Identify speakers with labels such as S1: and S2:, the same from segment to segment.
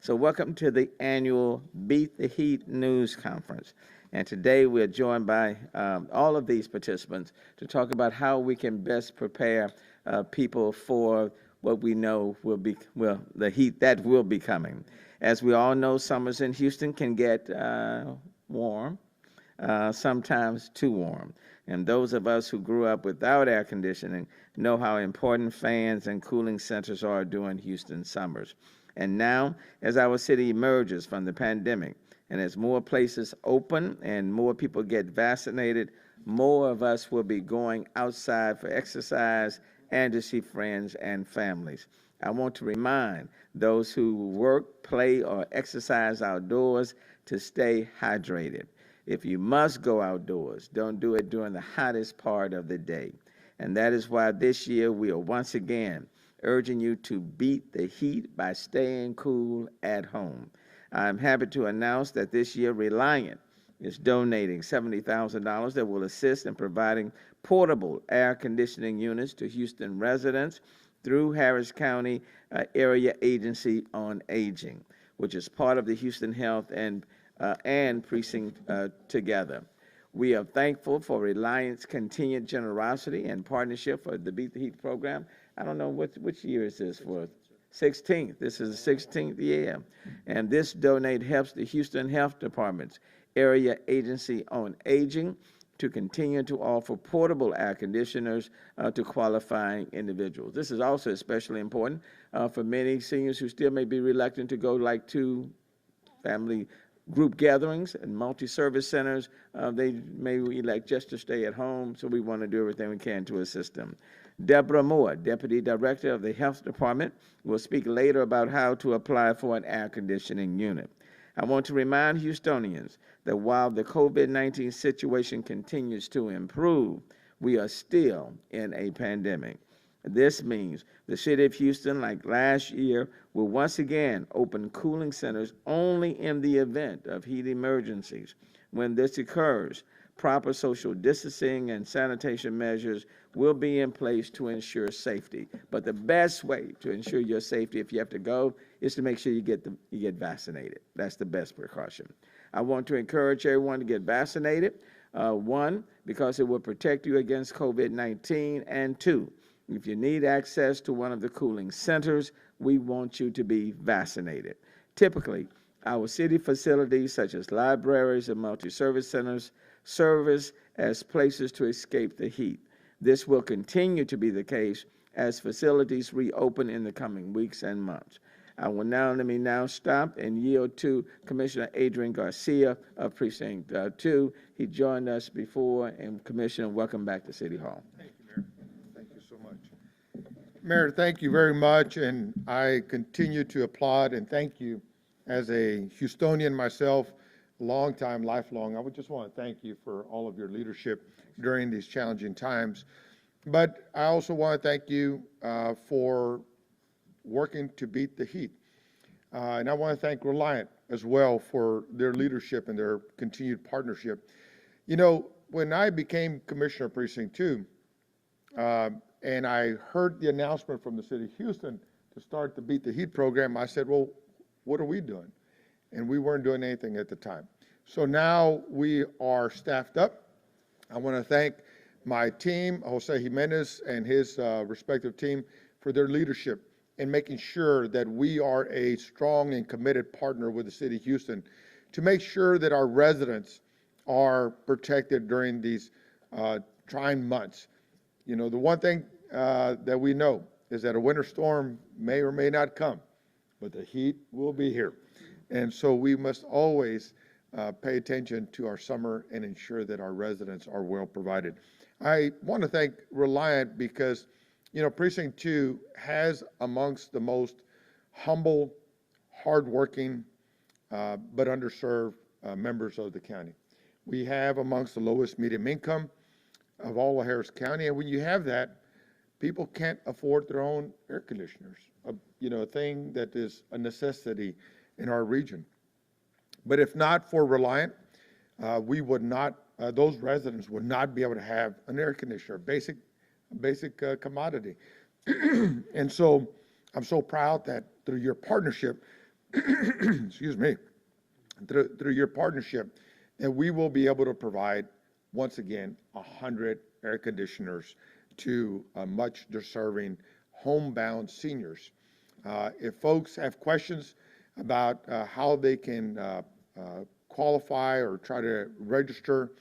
S1: So welcome to the annual Beat the Heat News Conference. And today we're joined by all of these participants to talk about how we can best prepare people for what we know will be, the heat that will be coming. As we all know, summers in Houston can get warm, sometimes too warm. And those of us who grew up without air conditioning know how important fans and cooling centers are during Houston summers. And now, as our city emerges from the pandemic, and as more places open and more people get vaccinated, more of us will be going outside for exercise and to see friends and families. I want to remind those who work, play, or exercise outdoors to stay hydrated. If you must go outdoors, don't do it during the hottest part of the day. And that is why this year we are once again urging you to beat the heat by staying cool at home. I'm happy to announce that this year Reliant is donating $70,000 that will assist in providing portable air conditioning units to Houston residents through Harris County Area Agency on Aging, which is part of the Houston Health and Precinct together. We are thankful for Reliant's continued generosity and partnership for the Beat the Heat program. I don't know which year is this for. 16th. This is the 16th year. And this donate helps the Houston Health Department's Area Agency on Aging to continue to offer portable air conditioners to qualifying individuals. This is also especially important for many seniors who still may be reluctant to go like to family group gatherings and multi-service centers. They may elect just to stay at home, so we want to do everything we can to assist them. Deborah Moore, Deputy Director of the Health Department, will speak later about how to apply for an air conditioning unit. I want to remind Houstonians that while the COVID-19 situation continues to improve, we are still in a pandemic. This means the city of Houston, like last year, will once again open cooling centers only in the event of heat emergencies. When this occurs, proper social distancing and sanitation measures will be in place to ensure safety. But the best way to ensure your safety if you have to go is to make sure you get vaccinated. That's the best precaution. I want to encourage everyone to get vaccinated. One, because it will protect you against COVID-19, and two, if you need access to one of the cooling centers, we want you to be vaccinated. Typically, our city facilities, such as libraries and multi-service centers, serve as places to escape the heat. This will continue to be the case as facilities reopen in the coming weeks and months. Let me now stop and yield to Commissioner Adrian Garcia of Precinct 2. He joined us before, and Commissioner, welcome back to City Hall.
S2: Thank you, Mayor. Thank you so much. Mayor, thank you very much, and I continue to applaud and thank you as a Houstonian myself, long-time, lifelong. I would just want to thank you for all of your leadership during these challenging times. But I also want to thank you for working to beat the heat. And I want to thank Reliant as well for their leadership and their continued partnership. You know, when I became Commissioner of Precinct 2, and I heard the announcement from the city of Houston to start the Beat the Heat program, I said, well, what are we doing? And we weren't doing anything at the time. So now we are staffed up. I want to thank my team, Jose Jimenez and his respective team, for their leadership in making sure that we are a strong and committed partner with the city of Houston to make sure that our residents are protected during these trying months. You know, the one thing that we know is that a winter storm may or may not come, but the heat will be here. And so we must always pay attention to our summer and ensure that our residents are well provided. I want to thank Reliant because, you know, Precinct 2 has amongst the most humble, hardworking, but underserved members of the county. We have amongst the lowest medium income of all of Harris County, and when you have that, people can't afford their own air conditioners, you know, a thing that is a necessity in our region. But if not for Reliant, we would not, those residents would not be able to have an air conditioner, basic commodity. And so I'm so proud that through your partnership, excuse me, through your partnership, that we will be able to provide, once again, 100 air conditioners to much deserving homebound seniors. If folks have questions about how they can qualify or try to register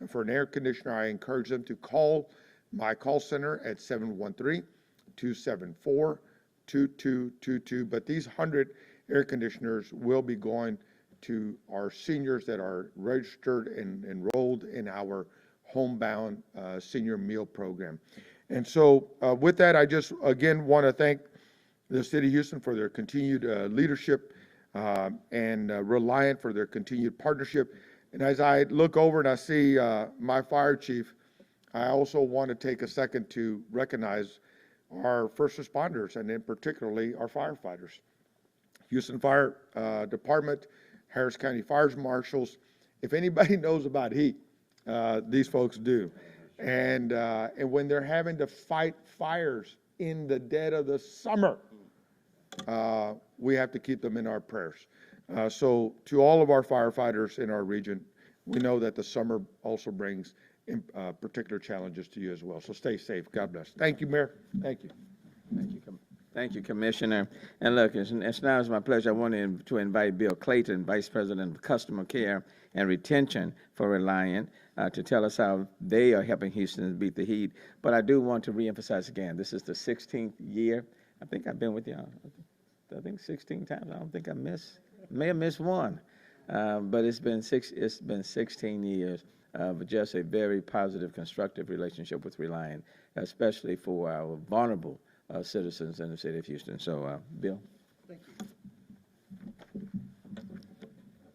S2: for an air conditioner, I encourage them to call my call center at 713-274-2222. But these 100 air conditioners will be going to our seniors that are registered and enrolled in our homebound senior meal program. And so with that, I just again want to thank the City of Houston for their continued leadership and Reliant for their continued partnership. And as I look over and I see my fire chief, I also want to take a second to recognize our first responders, and in particularly our firefighters. Houston Fire Department, Harris County Fire Marshals. If anybody knows about heat, these folks do. And when they're having to fight fires in the dead of the summer, we have to keep them in our prayers. So to all of our firefighters in our region, we know that the summer also brings particular challenges to you as well. So stay safe. God bless. Thank you, Mayor. Thank you.
S1: Thank you, Commissioner. And look, it's now my pleasure. I want to invite Bill Clayton, Vice President of Customer Care and Retention for Reliant, to tell us how they are helping Houston beat the heat. But I do want to reemphasize again, this is the 16th year. I think I've been with y'all, I think 16 times. I don't think I may have missed one. But it's been 16 years of just a very positive, constructive relationship with Reliant, especially for our vulnerable citizens in the city of Houston. So, Bill.
S3: Thank you.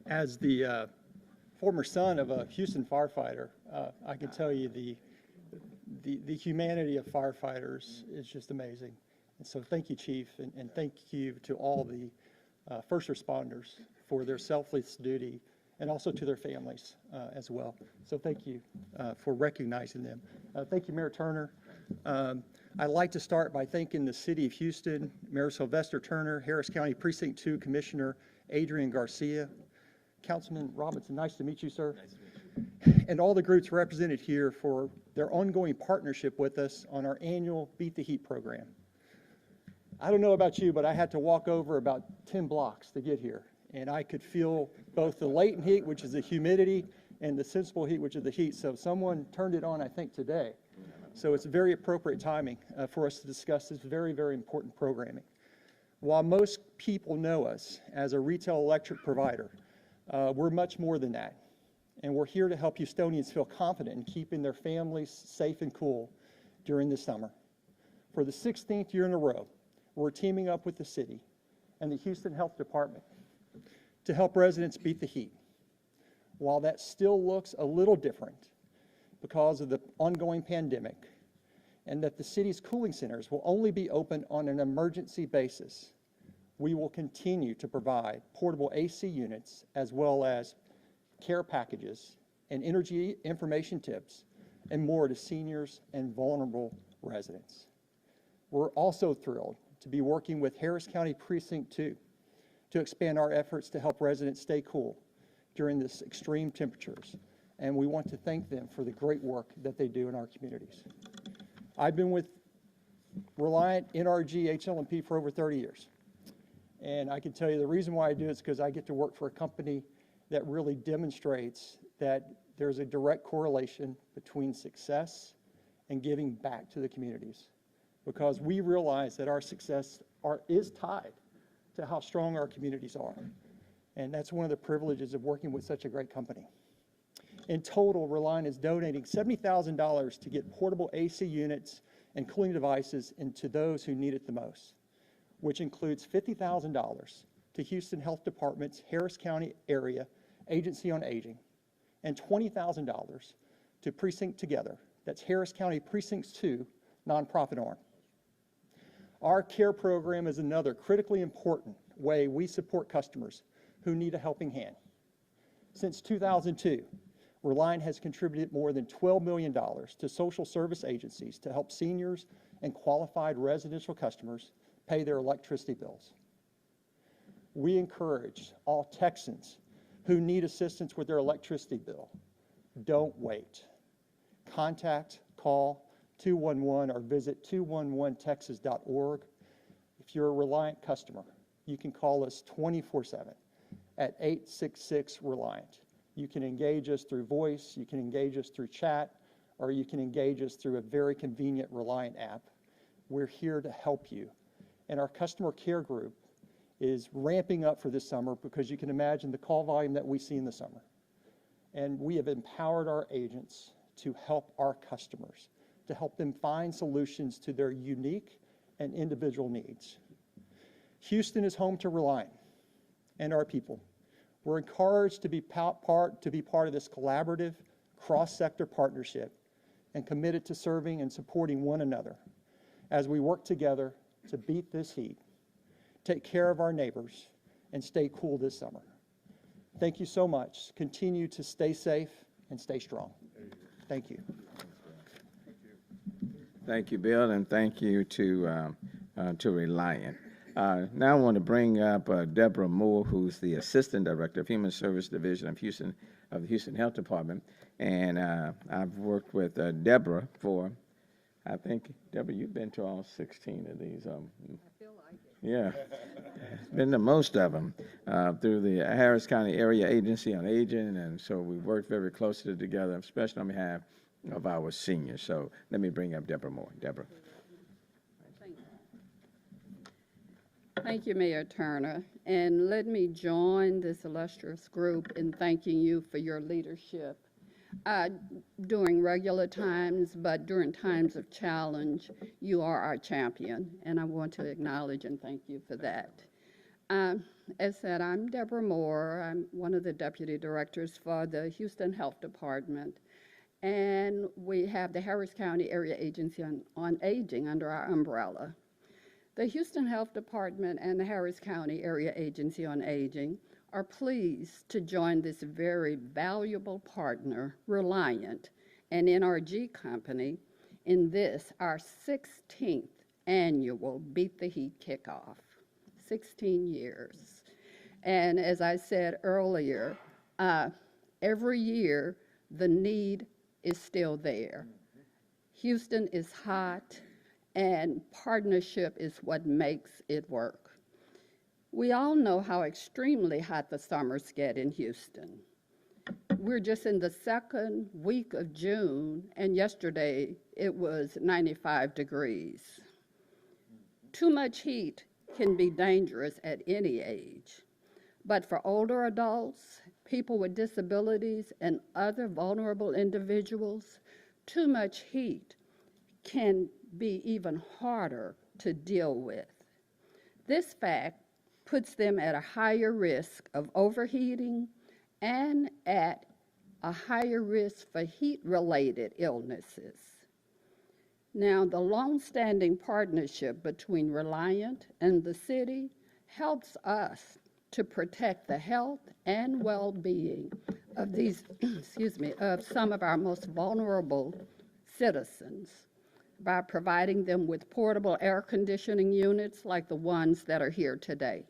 S3: As the former son of a Houston firefighter, I can tell you the humanity of firefighters is just amazing. And so thank you, Chief, and thank you to all the first responders for their selfless duty, and also to their families as well. So thank you for recognizing them. Thank you, Mayor Turner. I'd like to start by thanking the City of Houston, Mayor Sylvester Turner, Harris County Precinct 2 Commissioner Adrian Garcia, Councilman Robinson, nice to meet you, sir. Nice to meet you. And all the groups represented here for their ongoing partnership with us on our annual Beat the Heat program. I don't know about you, but I had to walk over about 10 blocks to get here. And I could feel both the latent heat, which is the humidity, and the sensible heat, which is the heat. So someone turned it on, I think, today. So it's very appropriate timing for us to discuss this very, very important programming. While most people know us as a retail electric provider, we're much more than that. And we're here to help Houstonians feel confident in keeping their families safe and cool during the summer. For the 16th year in a row, we're teaming up with the city and the Houston Health Department to help residents beat the heat. While that still looks a little different because of the ongoing pandemic, and that the city's cooling centers will only be open on an emergency basis, we will continue to provide portable AC units as well as care packages and energy information tips and more to seniors and vulnerable residents. We're also thrilled to be working with Harris County Precinct 2 to expand our efforts to help residents stay cool during this extreme temperatures. And we want to thank them for the great work that they do in our communities. I've been with Reliant, NRG, HLMP for over 30 years. And I can tell you the reason why I do it is because I get to work for a company that really demonstrates that there's a direct correlation between success and giving back to the communities. Because we realize that our success is tied to how strong our communities are. And that's one of the privileges of working with such a great company. In total, Reliant is donating $70,000 to get portable AC units and cooling devices into those who need it the most, which includes $50,000 to Houston Health Department's Harris County Area Agency on Aging, and $20,000 to Precinct Together, that's Harris County Precincts 2 nonprofit arm. Our care program is another critically important way we support customers who need a helping hand. Since 2002, Reliant has contributed more than $12 million to social service agencies to help seniors and qualified residential customers pay their electricity bills. we encourage all Texans who need assistance with their electricity bill, don't wait. Contact, call 211 or visit 211texas.org. If you're a Reliant customer, you can call us 24/7 at 866-RELIANT. You can engage us through voice, you can engage us through chat, or you can engage us through a very convenient Reliant app. We're here to help you. And our customer care group is ramping up for this summer because you can imagine the call volume that we see in the summer. And we have empowered our agents to help our customers, to help them find solutions to their unique and individual needs. Houston is home to Reliant and our people. We're encouraged to be part of this collaborative, cross-sector partnership and committed to serving and supporting one another as we work together to beat this heat, take care of our neighbors, and stay cool this summer. Thank you so much. Continue to stay safe and stay strong. Thank you.
S1: Thank you, Bill, and thank you to Reliant. Now I want to bring up Deborah Moore, who's the Assistant Director of Human Service Division of the Houston Health Department. And I've worked with Deborah for, I think, Deborah, you've been to all 16 of these.
S4: I feel like it.
S1: Yeah, it's been the most of them through the Harris County Area Agency on Aging, and so we worked very closely together, especially on behalf of our seniors. So let me bring up Deborah Moore. Deborah.
S4: Thank you, Mayor Turner. And let me join this illustrious group in thanking you for your leadership during regular times, but during times of challenge, you are our champion, and I want to acknowledge and thank you for that. As said, I'm Deborah Moore. I'm one of the deputy directors for the Houston Health Department, and we have the Harris County Area Agency on Aging under our umbrella. The Houston Health Department and the Harris County Area Agency on Aging are pleased to join this very valuable partner, Reliant, an NRG company, in this, our 16th annual Beat the Heat kickoff. 16 years. And as I said earlier, every year the need is still there. Houston is hot, and partnership is what makes it work. We all know how extremely hot the summers get in Houston. We're just in the second week of June, and yesterday it was 95 degrees. Too much heat can be dangerous at any age, but for older adults, people with disabilities, and other vulnerable individuals, too much heat can be even harder to deal with. This fact puts them at a higher risk of overheating and at a higher risk for heat-related illnesses. Now, the long-standing partnership between Reliant and the city helps us to protect the health and well-being of these, of some of our most vulnerable citizens by providing them with portable air conditioning units like the ones that are here today.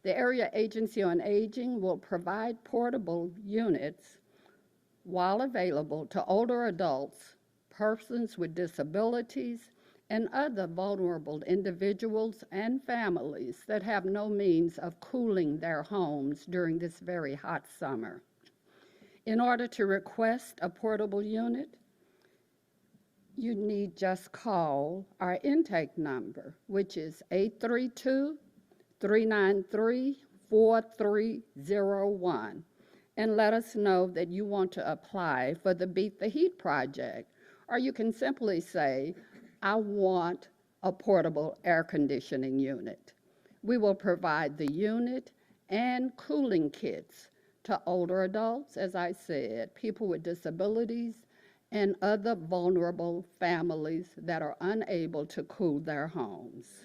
S4: The Area Agency on Aging will provide portable units while available to older adults, persons with disabilities, and other vulnerable individuals and families that have no means of cooling their homes during this very hot summer. In order to request a portable unit, you need just call our intake number, which is 832-393-4301, and let us know that you want to apply for the Beat the Heat project. Or you can simply say, I want a portable air conditioning unit. We will provide the unit and cooling kits to older adults, as I said, people with disabilities, and other vulnerable families that are unable to cool their homes.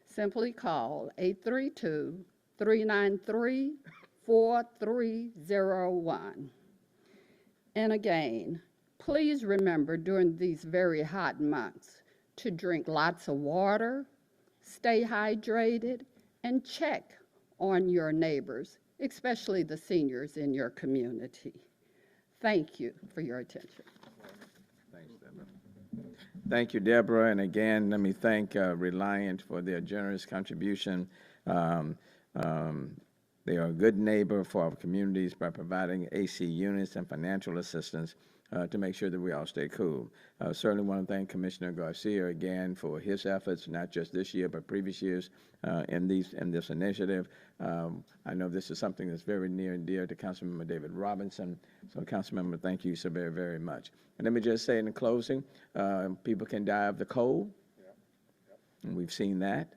S4: Simply call 832-393-4301. And again, please remember during these very hot months to drink lots of water, stay hydrated, and check on your neighbors, especially the seniors in your community. Thank you for your attention.
S1: Thanks, Deborah. Thank you, Deborah. And again, let me thank Reliant for their generous contribution. They are a good neighbor for our communities by providing AC units and financial assistance to make sure that we all stay cool. Certainly want to thank Commissioner Garcia again for his efforts, not just this year, but previous years in this initiative. I know this is something that's very near and dear to Councilmember David Robinson. So, Councilmember, thank you so very, very much. And let me just say in closing, people can die of the cold, and we've seen that,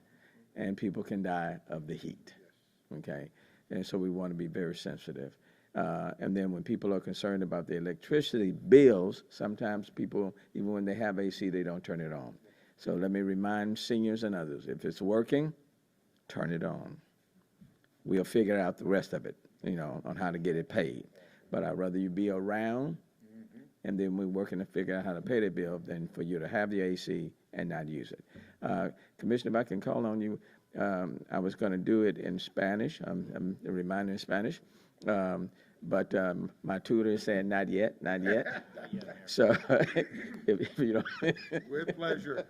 S1: and people can die of the heat, okay? And so we want to be very sensitive. And then when people are concerned about the electricity bills, sometimes people, even when they have AC, they don't turn it on. So let me remind seniors and others, if it's working, turn it on. We'll figure out the rest of it, on how to get it paid. But I'd rather you be around, and then we're working to figure out how to pay the bill than for you to have the AC and not use it. Commissioner, if I can call on you, I was going to do it in Spanish. I'm reminding in Spanish. But my tutor is saying, not yet, not yet. So if you don't.
S2: With pleasure.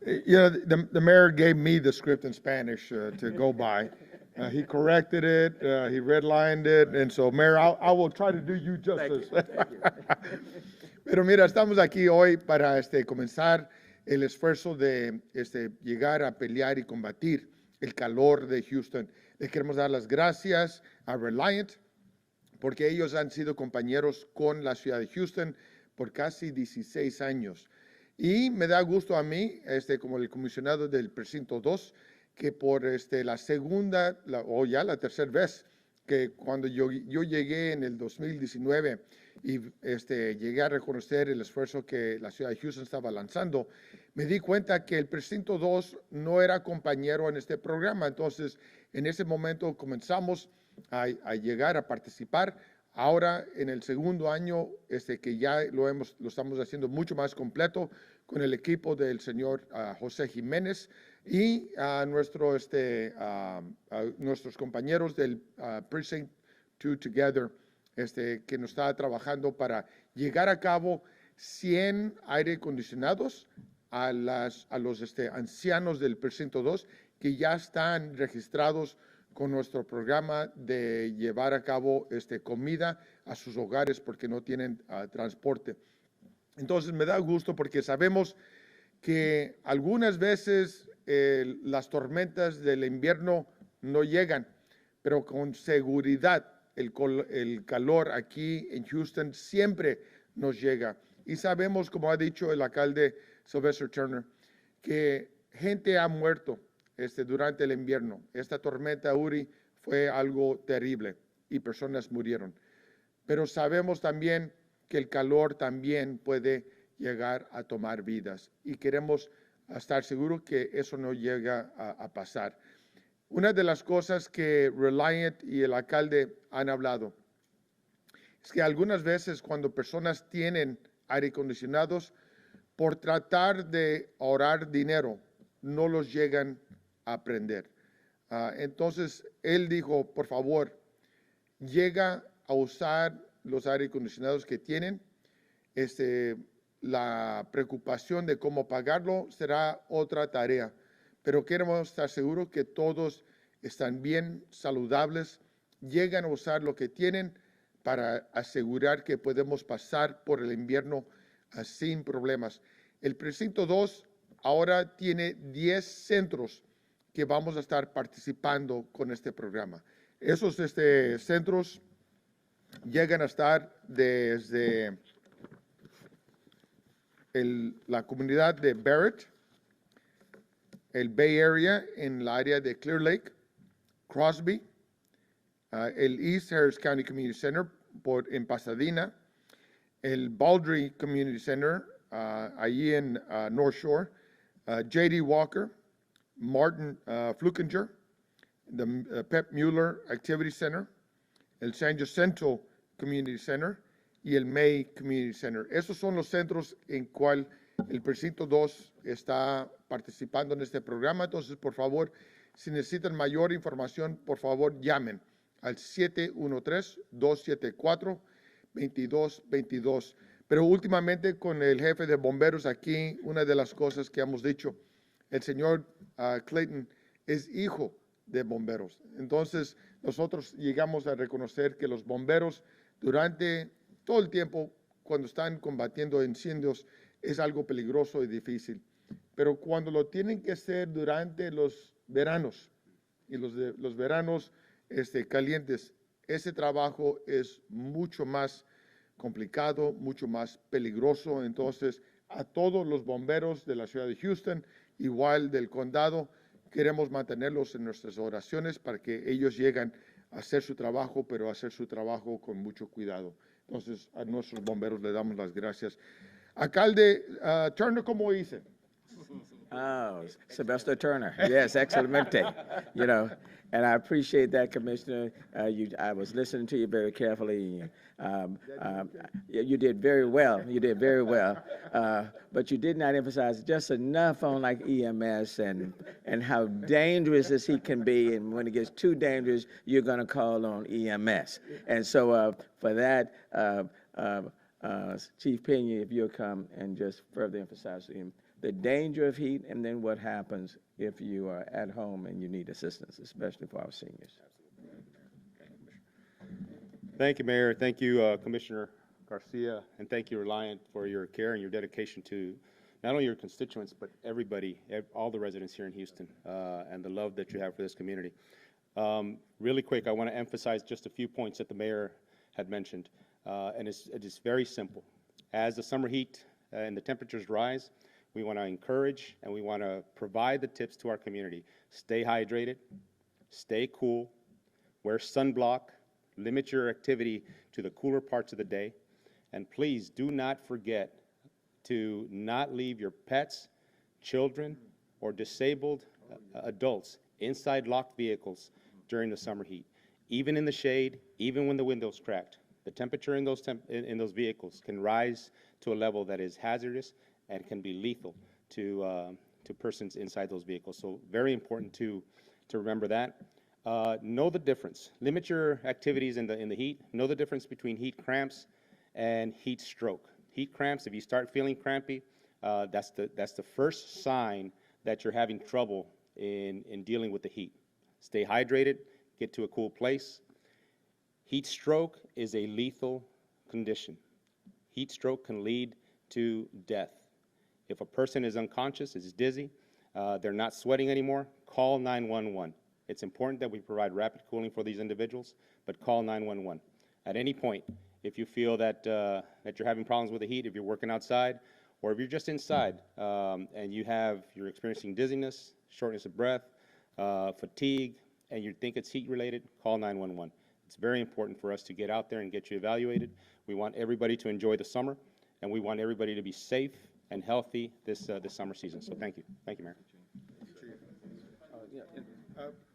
S2: The mayor gave me the script in Spanish to go by. He corrected it, he redlined it, and so, Mayor, I will try to do you justice. Pero mira, estamos aquí hoy para comenzar el esfuerzo de llegar a pelear y combatir el calor de Houston. Les queremos dar las gracias a Reliant porque ellos han sido compañeros con la ciudad de Houston por casi 16 años. Y me da gusto a mí, como el comisionado del precinto 2, que por la segunda o ya la tercera vez que cuando yo llegué en el 2019 y llegué a reconocer el esfuerzo que la ciudad de Houston estaba lanzando, me di cuenta que el precinto 2 no era compañero en este programa. Entonces, en ese momento comenzamos a llegar a participar. Ahora, en el segundo año, que ya lo estamos haciendo mucho más completo con el equipo del señor José Jiménez y a nuestros compañeros del Precinct 2 Together, que nos está trabajando para llegar a cabo 100 aire acondicionados a los ancianos del Precinto 2 que ya están registrados con nuestro programa de llevar a cabo comida a sus hogares porque no tienen transporte. Entonces me da gusto porque sabemos que algunas veces las tormentas del invierno no llegan, pero con seguridad el calor aquí en Houston siempre nos llega. Y sabemos, como ha dicho el alcalde Sylvester Turner, que gente ha muerto durante el invierno. Esta tormenta Uri fue algo terrible y personas murieron. Pero sabemos también que el calor también puede llegar a tomar vidas y queremos estar seguros que eso no llega a pasar. Una de las cosas que Reliant y el alcalde han hablado es que algunas veces cuando personas tienen aire acondicionados, por tratar de ahorrar dinero, no los llegan a prender. Entonces, él dijo, por favor, llega a usar los aire acondicionados que tienen. La preocupación de cómo pagarlo será otra tarea, pero queremos estar seguros que todos están bien saludables, llegan a usar lo que tienen para asegurar que podemos pasar por el invierno sin problemas. El precinto 2 ahora tiene 10 centros que vamos a estar participando con este programa. Esos centros llegan a estar desde la comunidad de Barrett, el Bay Area en la área de Clear Lake, Crosby, el East Harris County Community Center en Pasadena, el Baldry Community Center allí en North Shore, J.D. Walker, Martin Flukinger, the Pep Mueller Activity Center, el San Jacinto Community Center y el May Community Center. Esos son los centros en cual el precinto 2 está participando en este programa. Entonces, por favor, Si necesitan mayor información, por favor, llamen al 713-274-2222. Pero últimamente con el jefe de bomberos aquí, una de las cosas que hemos dicho, el señor Clayton es hijo de bomberos. Entonces, nosotros llegamos a reconocer que los bomberos durante todo el tiempo, cuando están combatiendo incendios, es algo peligroso y difícil. Pero cuando lo tienen que hacer durante los veranos, y los veranos calientes, ese trabajo es mucho más complicado, mucho más peligroso. Entonces, a todos los bomberos de la ciudad de Houston, igual del condado, queremos mantenerlos en nuestras oraciones para que ellos lleguen a hacer su trabajo, pero a hacer su trabajo con mucho cuidado. Entonces, a nuestros bomberos le damos las gracias. Alcalde Turner, ¿cómo dice?
S1: Oh, Sylvester Turner. Yes, excelente. You know, and I appreciate that, Commissioner. I was listening to you very carefully. You did very well. You did very well. But you did not emphasize just enough on like EMS and how dangerous this heat can be. And when it gets too dangerous, you're going to call on EMS. And so for that, Chief Pena, if you'll come and just further emphasize the danger of heat, and then what happens if you are at home and you need assistance, especially for our seniors.
S5: Thank you, Mayor. Thank you, Commissioner Garcia, and thank you, Reliant, for your care and your dedication to not only your constituents, but everybody, all the residents here in Houston, and the love that you have for this community. Really quick, I want to emphasize just a few points that the Mayor had mentioned, and it is very simple. As the summer heat and the temperatures rise, we want to encourage and we want to provide the tips to our community. Stay hydrated, stay cool, wear sunblock, limit your activity to the cooler parts of the day, and please do not forget to not leave your pets, children, or disabled adults inside locked vehicles during the summer heat. Even in the shade, even when the window's cracked, the temperature in those vehicles can rise to a level that is hazardous and can be lethal to persons inside those vehicles. So very important to remember that. Know the difference. Limit your activities in the heat. Know the difference between heat cramps and heat stroke. Heat cramps, if you start feeling crampy, that's the first sign that you're having trouble in dealing with the heat. Stay hydrated, get to a cool place. Heat stroke is a lethal condition. Heat stroke can lead to death. If a person is unconscious, is dizzy, they're not sweating anymore, call 911. It's important that we provide rapid cooling for these individuals, but call 911. At any point, if you feel that you're having problems with the heat, if you're working outside, or if you're just inside and you're experiencing dizziness, shortness of breath, fatigue, and you think it's heat related, call 911. It's very important for us to get out there and get you evaluated. We want everybody to enjoy the summer, and we want everybody to be safe and healthy this summer season. So thank you. Thank you, Mayor.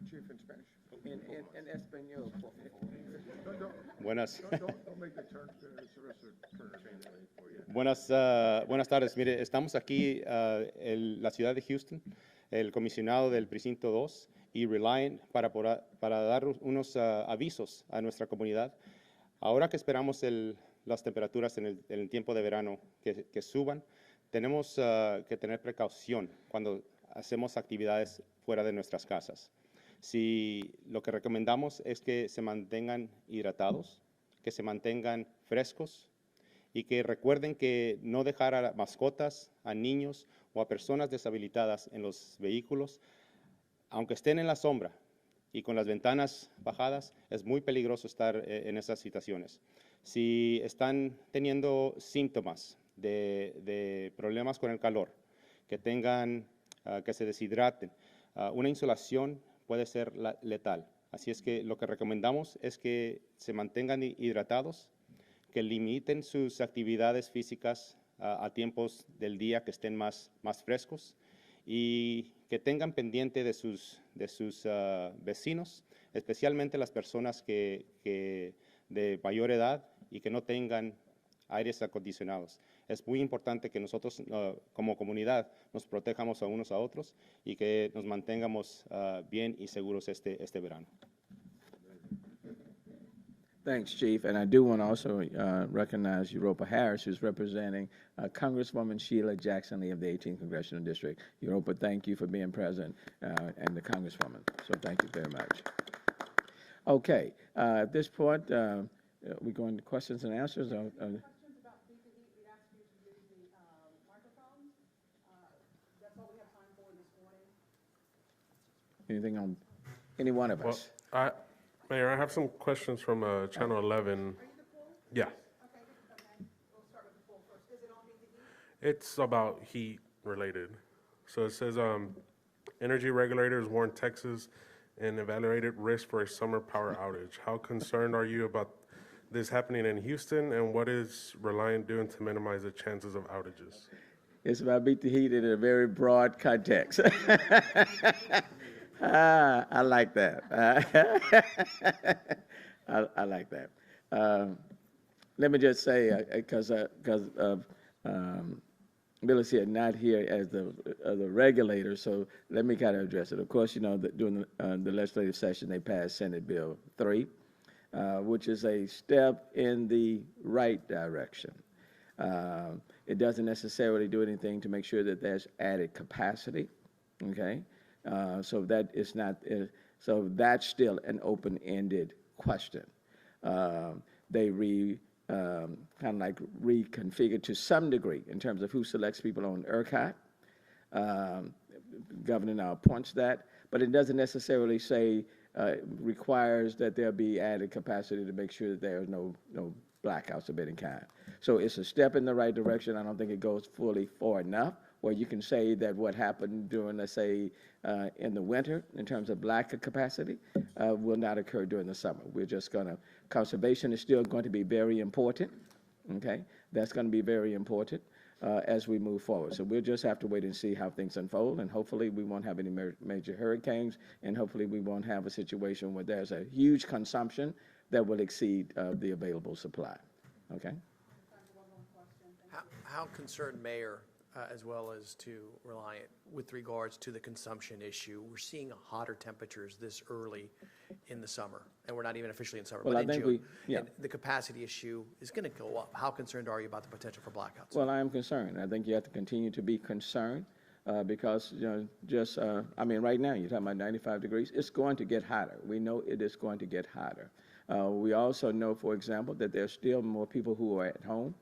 S2: Chief in Spanish.
S1: En español, por favor.
S5: Buenas.
S2: Don't make the turn.
S5: Buenas tardes. Mire, estamos aquí en la ciudad de Houston, el comisionado del Precinto 2 y Reliant para dar unos avisos a nuestra comunidad. Ahora que esperamos las temperaturas en el tiempo de verano que suban, tenemos que tener precaución cuando hacemos actividades fuera de nuestras casas. Lo que recomendamos es que se mantengan hidratados, que se mantengan frescos y que recuerden que no dejar a mascotas, a niños o a personas deshabilitadas en los vehículos, aunque estén en la sombra y con las ventanas bajadas, es muy peligroso estar en esas situaciones. Si están teniendo síntomas de problemas con el calor, que se deshidraten, una insolación puede ser letal. Así es que lo que recomendamos es que se mantengan hidratados, que limiten sus actividades físicas a tiempos del día que estén más frescos y que tengan pendiente de sus vecinos, especialmente las personas que de mayor edad y que no tengan aires acondicionados. es muy importante que nosotros como comunidad nos protejamos a unos a otros y que nos mantengamos bien y seguros este verano.
S1: Thanks, Chief. And I do want to also recognize Europa Harris, who's representing Congresswoman Sheila Jackson Lee of the 18th Congressional District. Europa, thank you for being present, and the Congresswoman. So thank you very much. Okay, at this point, we go into questions and answers.
S6: Questions about Beat the Heat, we'd ask you to use the microphones. That's all we have time for this morning.
S1: Anything on any one of us?
S7: Mayor, I have some questions from Channel 11.
S6: Are you the poll?
S7: Yeah,
S6: Okay, we'll start with the poll first. Is it on Beat the Heat?
S7: it's about heat related. So it says, energy regulators warn Texas and evaluated risk for a summer power outage. How concerned are you about this happening in Houston, and what is Reliant doing to minimize the chances of outages?
S1: It's about Beat the Heat in a very broad context. I like that. I like that. Let me just say, because of Billy said not here as the regulator, so let me kind of address it. Of course, you know that during the legislative session they passed Senate Bill 3, which is a step in the right direction. It doesn't necessarily do anything to make sure that there's added capacity, okay? So that is not, so that's still an open-ended question. They kind of like reconfigured to some degree in terms of who selects people on ERCOT. Governor now appoints that, but it doesn't necessarily say requires that there be added capacity to make sure that there are no blackouts of any kind. So it's a step in the right direction. I don't think it goes fully far enough where you can say that what happened during, let's say, in the winter in terms of black capacity will not occur during the summer. We're just going to, conservation is still going to be very important, okay? That's going to be very important as we move forward. So we'll just have to wait and see how things unfold, and hopefully we won't have any major hurricanes, and hopefully we won't have a situation where there's a huge consumption that will exceed the available supply, okay?
S8: How concerned, Mayor, as well as to Reliant, with regards to the consumption issue? We're seeing hotter temperatures this early in the summer, and we're not even officially in summer,
S1: Well,
S8: but
S1: I
S8: in
S1: think
S8: June.
S1: yeah.
S8: And the capacity issue is going to go up. How concerned are you about the potential for blackouts?
S1: Well, I am concerned. I think you have to continue to be concerned because, you know, just, I mean, right now, you're talking about 95 degrees. It's going to get hotter. We know it is going to get hotter. We also know, for example, that there's still more people who are at home.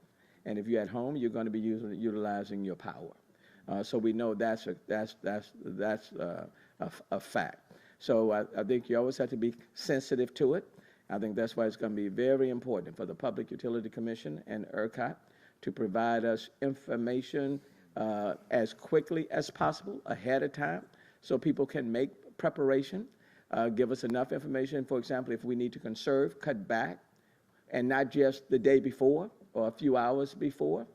S1: And if you're at home, you're going to be utilizing your power. So we know that's a fact. So I think you always have to be sensitive to it. I think that's why it's going to be very important for the Public Utility Commission and ERCOT to provide us information as quickly as possible ahead of time so people can make preparation, give us enough information. For example, if we need to conserve, cut back, and not just the day before or a few hours before.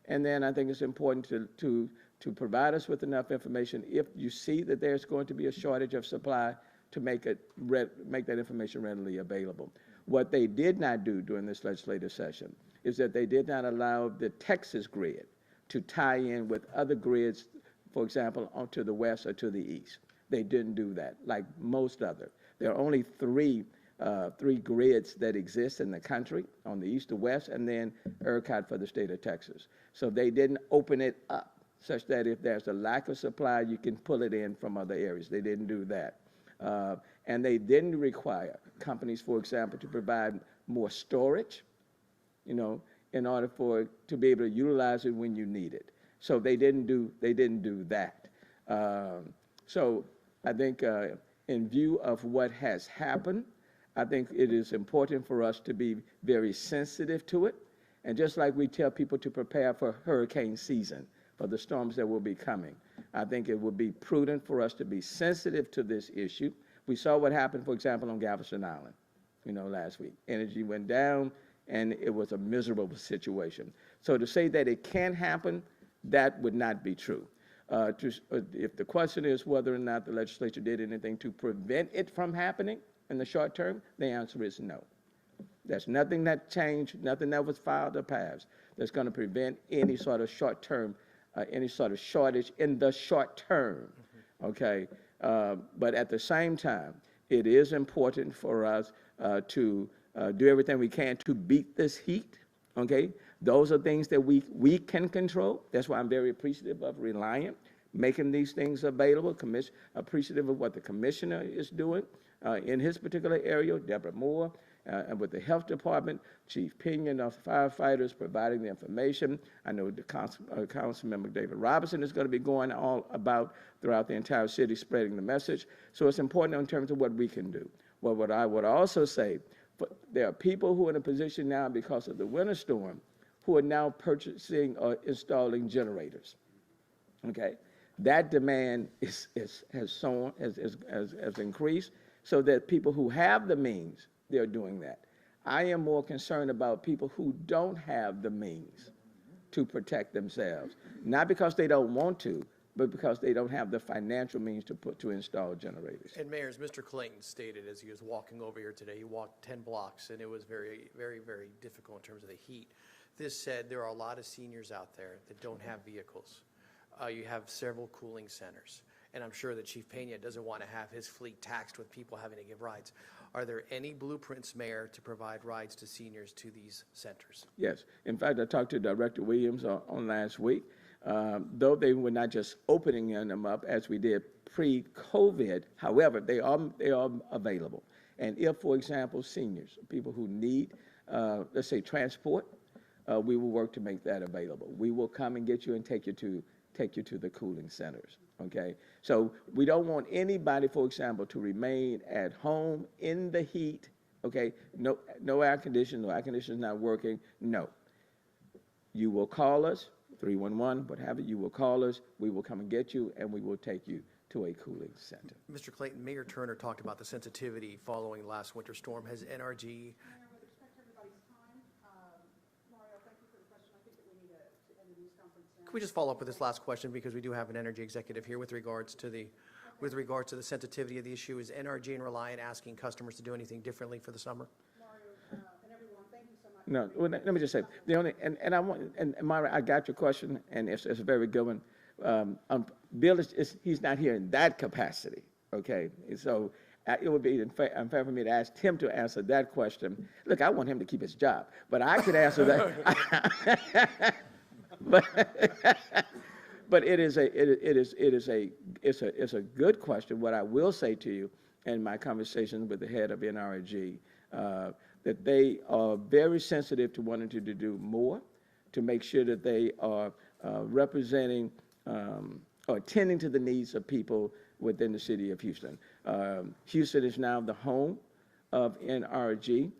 S1: And then I think it's important to provide us with enough information if you see that there's going to be a shortage of supply to make that information readily available. What they did not do during this legislative session is that they did not allow the Texas grid to tie in with other grids, for example, to the west or to the east. They didn't do that, like most other. There are only three grids that exist in the country, on the east to west, and then ERCOT for the state of Texas. So they didn't open it up such that if there's a lack of supply, you can pull it in from other areas. They didn't do that. And they didn't require companies, for example, to provide more storage, you know, in order to be able to utilize it when you need it. So they didn't do that. So I think in view of what has happened, I think it is important for us to be very sensitive to it. And just like we tell people to prepare for hurricane season, for the storms that will be coming, I think it would be prudent for us to be sensitive to this issue. We saw what happened, for example, on Galveston Island, you know, last week. Energy went down, and it was a miserable situation. So to say that it can happen, that would not be true. If the question is whether or not the legislature did anything to prevent it from happening in the short term, the answer is no. There's nothing that changed, nothing that was filed or passed that's going to prevent any sort of short-term, any sort of shortage in the short term, okay? But at the same time, it is important for us to do everything we can to beat this heat, okay? Those are things that we can control. That's why I'm very appreciative of Reliant making these things available, appreciative of what the commissioner is doing in his particular area, Deborah Moore, and with the health department, Chief Pinion of firefighters providing the information. I know the council member David Robinson is going to be going all about throughout the entire city spreading the message. So it's important in terms of what we can do. Well, what I would also say, there are people who are in a position now because of the winter storm who are now purchasing or installing generators. Okay, that demand has increased, so that people who have the means, they're doing that. I am more concerned about people who don't have the means to protect themselves, not because they don't want to, but because they don't have the financial means to install generators.
S8: And Mayor, as Mr. Clayton stated as he was walking over here today, he walked 10 blocks, and it was very, very, very difficult in terms of the heat. This said, there are a lot of seniors out there that don't have vehicles. You have several cooling centers, and I'm sure that Chief Pena doesn't want to have his fleet taxed with people having to give rides. Are there any blueprints, Mayor, to provide rides to seniors to these centers?
S1: Yes. In fact, I talked to Director Williams on last week. Though they were not just opening them up as we did pre-COVID, however, they are available. And if, for example, seniors, people who need, let's say, transport, we will work to make that available. We will come and get you and take you to the cooling centers, okay? So we don't want anybody, for example, to remain at home in the heat, okay? No air conditioning, no air conditioning is not working, no. You will call us, 311, what have you, you will call us, we will come and get you, and we will take you to a cooling center.
S8: Mr. Clayton, Mayor Turner talked about the sensitivity following last winter storm. Has NRG...
S6: Mayor, with respect to everybody's time, Mario, thank you for the question. I think that we need to end the news conference now.
S8: Can we just follow up with this last question, because we do have an energy executive here with regards to the sensitivity of the issue? Is NRG and Reliant asking customers to do anything differently for the summer?
S6: Mario, and everyone, thank you so much.
S1: No, well, let me just say, the only, and I want, and Myra, I got your question, and it's a very good one. Bill he's not here in that capacity, okay? And so it would be unfair for me to ask him to answer that question. Look, I want him to keep his job, but I could answer that. But it's a good question. What I will say to you in my conversation with the head of NRG, that they are very sensitive to wanting to do more, to make sure that they are representing or attending to the needs of people within the city of Houston. Houston is now the home of NRG,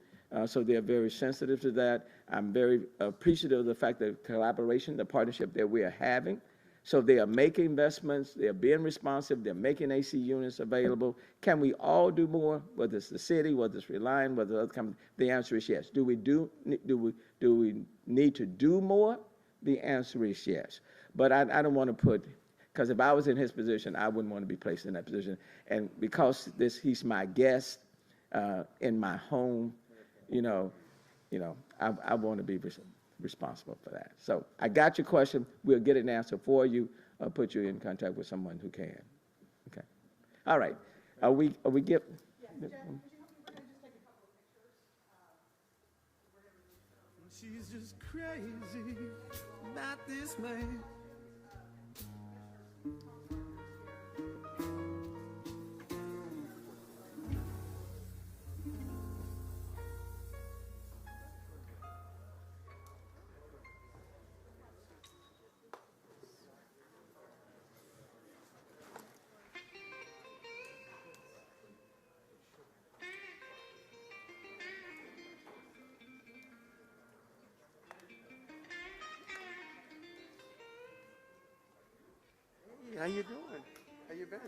S1: so they're very sensitive to that. I'm very appreciative of the fact that collaboration, the partnership that we are having. So they are making investments, they're being responsive, they're making AC units available. Can we all do more, whether it's the city, whether it's Reliant, whether it's other companies? The answer is yes. Do we need to do more? The answer is yes. But I don't want to put, because if I was in his position, I wouldn't want to be placed in that position. And because he's my guest in my home, I want to be responsible for that. So I got your question. We'll get an answer for you. I'll put you in contact with someone who can. Okay. All right. Are we get?
S6: Yeah, Jen, could you help me? We're going to just take a couple of pictures.
S9: She's just crazy about this man.
S10: How you doing? How you been?